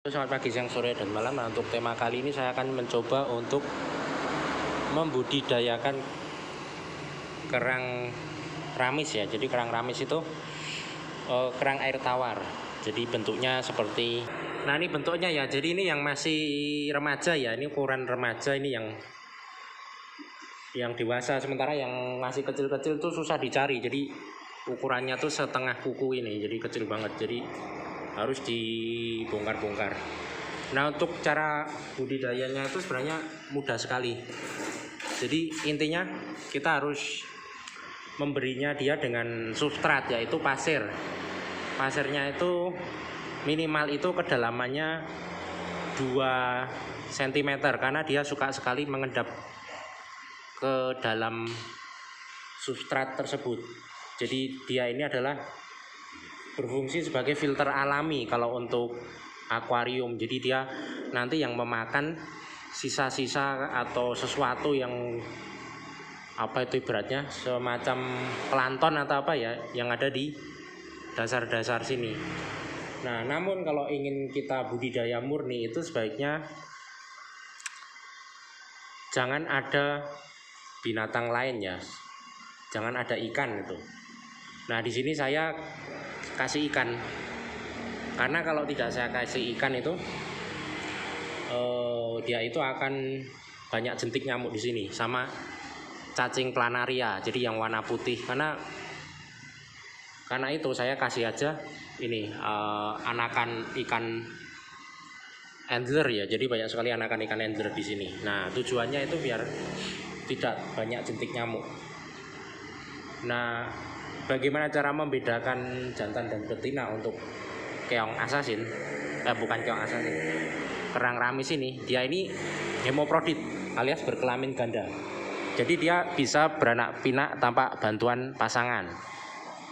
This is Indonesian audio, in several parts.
Selamat pagi, siang, sore, dan malam. Nah, untuk tema kali ini saya akan mencoba untuk membudidayakan kerang ramis ya. Jadi kerang ramis itu kerang air tawar. Jadi bentuknya seperti, nah ini bentuknya ya. Jadi ini yang masih remaja ya. Ini ukuran remaja, ini yang dewasa. Sementara yang masih kecil-kecil tuh susah dicari. Jadi ukurannya tuh setengah kuku ini. Jadi kecil banget. Jadi harus dibongkar-bongkar. Nah, untuk cara budidayanya itu sebenarnya mudah sekali. Jadi intinya kita harus memberinya dia dengan substrat, yaitu pasir. Pasirnya itu minimal itu kedalamannya 2 cm karena dia suka sekali mengendap ke dalam substrat tersebut. Jadi dia ini adalah berfungsi sebagai filter alami kalau untuk akuarium. Jadi dia nanti yang memakan sisa-sisa atau sesuatu yang apa itu ibaratnya semacam plankton atau apa ya yang ada di dasar-dasar sini. Nah, namun kalau ingin kita budidaya murni itu sebaiknya jangan ada binatang lain ya. Jangan ada ikan itu. Nah, di sini saya kasih ikan. Karena kalau tidak saya kasih ikan itu dia itu akan banyak jentik nyamuk di sini sama cacing planaria. Jadi yang warna putih. Karena itu saya kasih aja ini anakan ikan angler ya. Jadi banyak sekali anakan ikan angler di sini. Nah, tujuannya itu biar tidak banyak jentik nyamuk. Nah, bagaimana cara membedakan jantan dan betina untuk keong assassin? Bukan keong assassin, kerang ramis ini. Dia ini hemoprodit alias berkelamin ganda. Jadi dia bisa beranak pinak tanpa bantuan pasangan.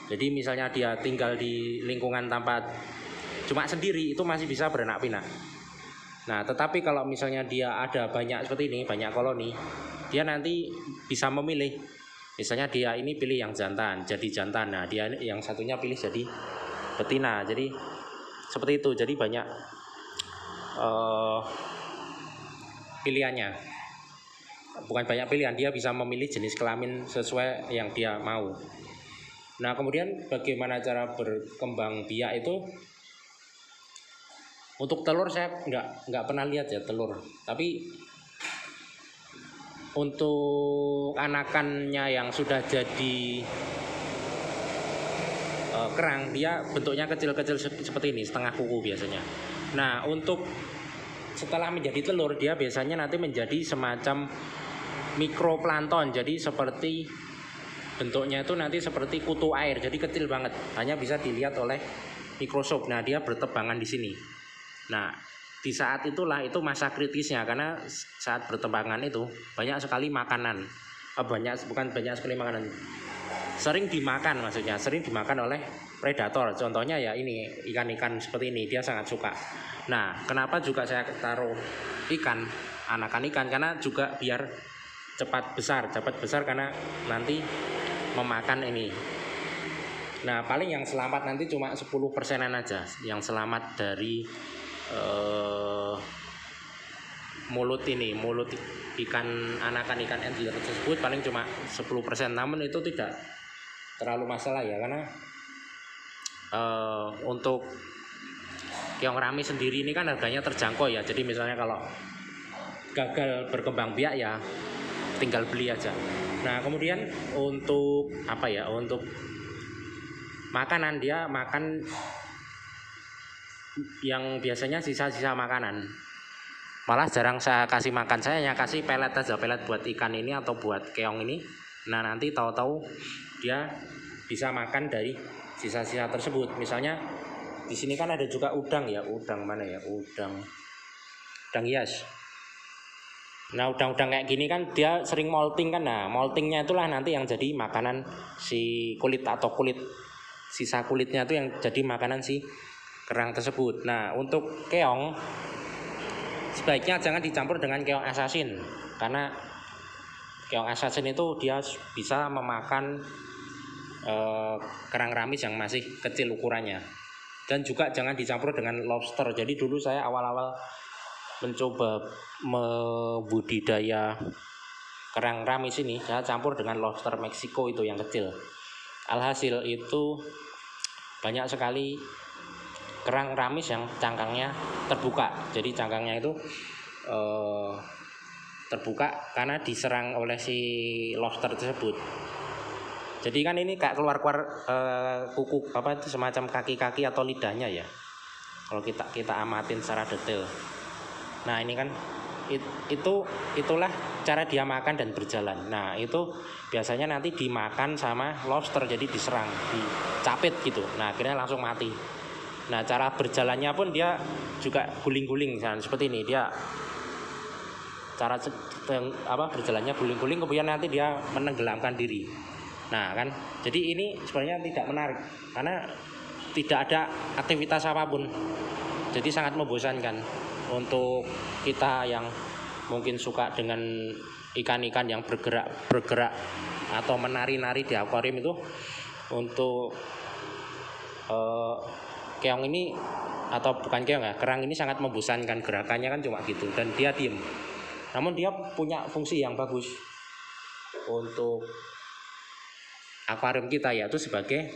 Jadi misalnya dia tinggal di lingkungan tanpa cuma sendiri itu masih bisa beranak pinak. Nah, tetapi kalau misalnya dia ada banyak seperti ini, banyak koloni, dia nanti bisa memilih. Misalnya dia ini pilih yang jantan, jadi jantan. Nah, dia yang satunya pilih jadi betina. Jadi seperti itu. Jadi banyak pilihannya. Bukan banyak pilihan, dia bisa memilih jenis kelamin sesuai yang dia mau. Nah, kemudian bagaimana cara berkembang biak itu? Untuk telur saya nggak pernah lihat ya telur. Tapi untuk anakannya yang sudah jadi kerang, dia bentuknya kecil-kecil seperti ini, setengah kuku biasanya. Nah, untuk setelah menjadi telur, dia biasanya nanti menjadi semacam mikroplankton. Jadi seperti bentuknya itu nanti seperti kutu air, jadi kecil banget, hanya bisa dilihat oleh mikroskop. Nah, dia bertebangan di sini. Nah, di saat itulah itu masa kritisnya, karena saat bertebangan itu banyak sekali makanan, bukan banyak sekali makanan, sering dimakan, maksudnya sering dimakan oleh predator. Contohnya ya ini ikan-ikan seperti ini, dia sangat suka. Nah, kenapa juga saya taruh ikan, anakan ikan, karena juga biar cepat besar karena nanti memakan ini. Nah, paling yang selamat nanti cuma 10%-an aja yang selamat dari mulut ikan, anakan ikan angler tersebut paling cuma 10%. Namun itu tidak terlalu masalah ya, karena untuk keong ramis sendiri ini kan harganya terjangkau ya. Jadi misalnya kalau gagal berkembang biak ya tinggal beli aja. Nah, kemudian untuk apa ya, untuk makanan, dia makan yang biasanya sisa-sisa makanan. Malah jarang saya kasih makan, saya hanya kasih pelet aja, pelet buat ikan ini atau buat keong ini. Nah, nanti tahu-tahu dia bisa makan dari sisa-sisa tersebut. Misalnya di sini kan ada juga udang ya, udang mana ya, udang hias. Nah, udang-udang kayak gini kan dia sering molting kan. Nah, moltingnya itulah nanti yang jadi makanan si kulit, atau sisa kulitnya itu yang jadi makanan si kerang tersebut. Nah, untuk keong sebaiknya jangan dicampur dengan keong assassin, karena keong assassin itu dia bisa memakan kerang ramis yang masih kecil ukurannya. Dan juga jangan dicampur dengan lobster. Jadi dulu saya awal-awal mencoba membudidaya kerang ramis ini, saya campur dengan lobster Meksiko itu yang kecil. Alhasil itu banyak sekali kerang ramis yang cangkangnya terbuka. Jadi cangkangnya itu terbuka karena diserang oleh si lobster tersebut. Jadi kan ini kayak keluar-keluar kuku apa itu semacam kaki-kaki atau lidahnya ya. Kalau kita amatin secara detail. Nah, ini kan itulah cara dia makan dan berjalan. Nah, itu biasanya nanti dimakan sama lobster, jadi diserang, dicapit gitu. Nah, akhirnya langsung mati. Nah, cara berjalannya pun dia juga guling-guling seperti ini. Dia cara berjalannya guling-guling, kemudian nanti dia menenggelamkan diri. Nah kan, jadi ini sebenarnya tidak menarik karena tidak ada aktivitas apapun. Jadi sangat membosankan untuk kita yang mungkin suka dengan ikan-ikan yang bergerak atau menari-nari di akuarium itu. Untuk keong ini, atau bukan keong ya, kerang ini sangat membosankan, gerakannya kan cuma gitu dan dia diem. Namun dia punya fungsi yang bagus untuk akuarium kita, yaitu sebagai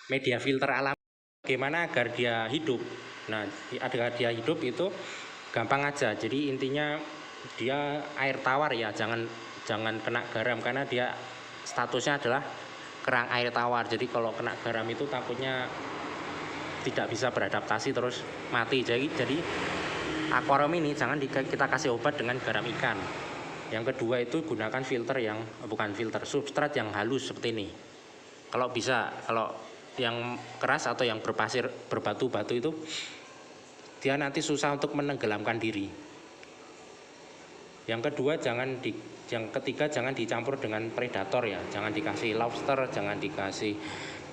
media filter alam. Bagaimana agar dia hidup? Nah, agar dia hidup itu gampang aja. Jadi intinya dia air tawar ya, jangan kena garam karena dia statusnya adalah kerang air tawar. Jadi kalau kena garam itu takutnya tidak bisa beradaptasi terus mati. Jadi akuarium ini jangan kita kasih obat dengan garam ikan. Yang kedua itu gunakan substrat yang halus seperti ini. Kalau bisa, kalau yang keras atau yang berpasir, berbatu-batu itu dia nanti susah untuk menenggelamkan diri. Yang kedua yang ketiga jangan dicampur dengan predator ya. Jangan dikasih lobster, jangan dikasih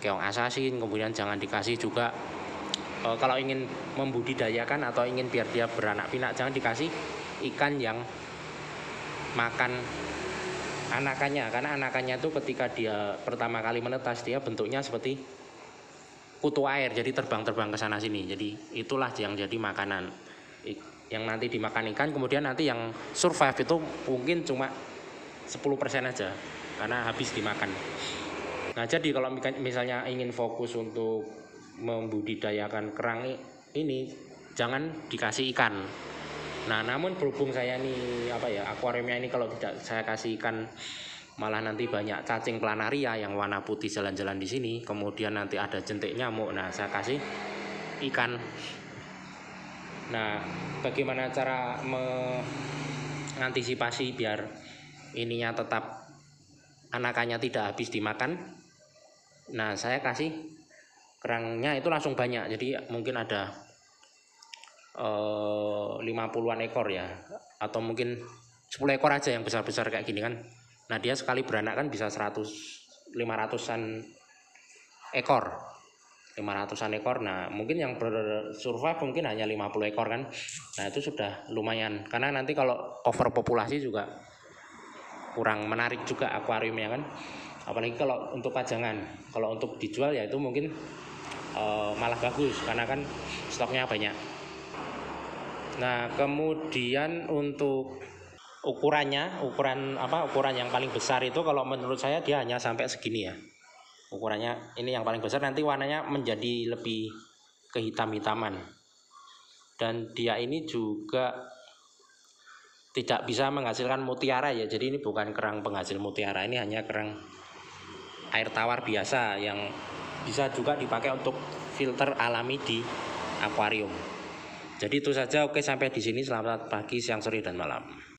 keong asasin, kemudian jangan dikasih juga kalau ingin membudidayakan atau ingin biar dia beranak pinak, jangan dikasih ikan yang makan anakannya, karena anakannya itu ketika dia pertama kali menetas dia bentuknya seperti kutu air, jadi terbang-terbang ke sana sini. Jadi itulah yang jadi makanan yang nanti dimakan ikan. Kemudian nanti yang survive itu mungkin cuma 10% aja karena habis dimakan. Nah, jadi kalau misalnya ingin fokus untuk membudidayakan kerang ini, jangan dikasih ikan. Nah, namun berhubung saya nih akuariumnya ini kalau tidak saya kasih ikan malah nanti banyak cacing planaria yang warna putih jalan-jalan di sini, kemudian nanti ada jentik nyamuk. Nah, saya kasih ikan. Nah, bagaimana cara mengantisipasi biar ininya tetap anakannya tidak habis dimakan? Nah, saya kasih kerangnya itu langsung banyak, jadi mungkin ada 50-an ekor ya, atau mungkin 10 ekor aja yang besar-besar kayak gini kan. Nah, dia sekali beranak kan bisa 500-an ekor. Nah, mungkin yang bersurvive mungkin hanya 50 ekor kan. Nah, itu sudah lumayan, karena nanti kalau overpopulasi juga kurang menarik juga akuariumnya kan. Apalagi kalau untuk pajangan. Kalau untuk dijual ya itu mungkin malah bagus karena kan stoknya banyak. Nah, kemudian untuk ukuran yang paling besar itu kalau menurut saya dia hanya sampai segini ya. Ukurannya ini yang paling besar, nanti warnanya menjadi lebih kehitam-hitaman. Dan dia ini juga tidak bisa menghasilkan mutiara ya. Jadi ini bukan kerang penghasil mutiara, ini hanya kerang air tawar biasa yang bisa juga dipakai untuk filter alami di akuarium. Jadi itu saja. Oke, sampai di sini. Selamat pagi, siang, sore, dan malam.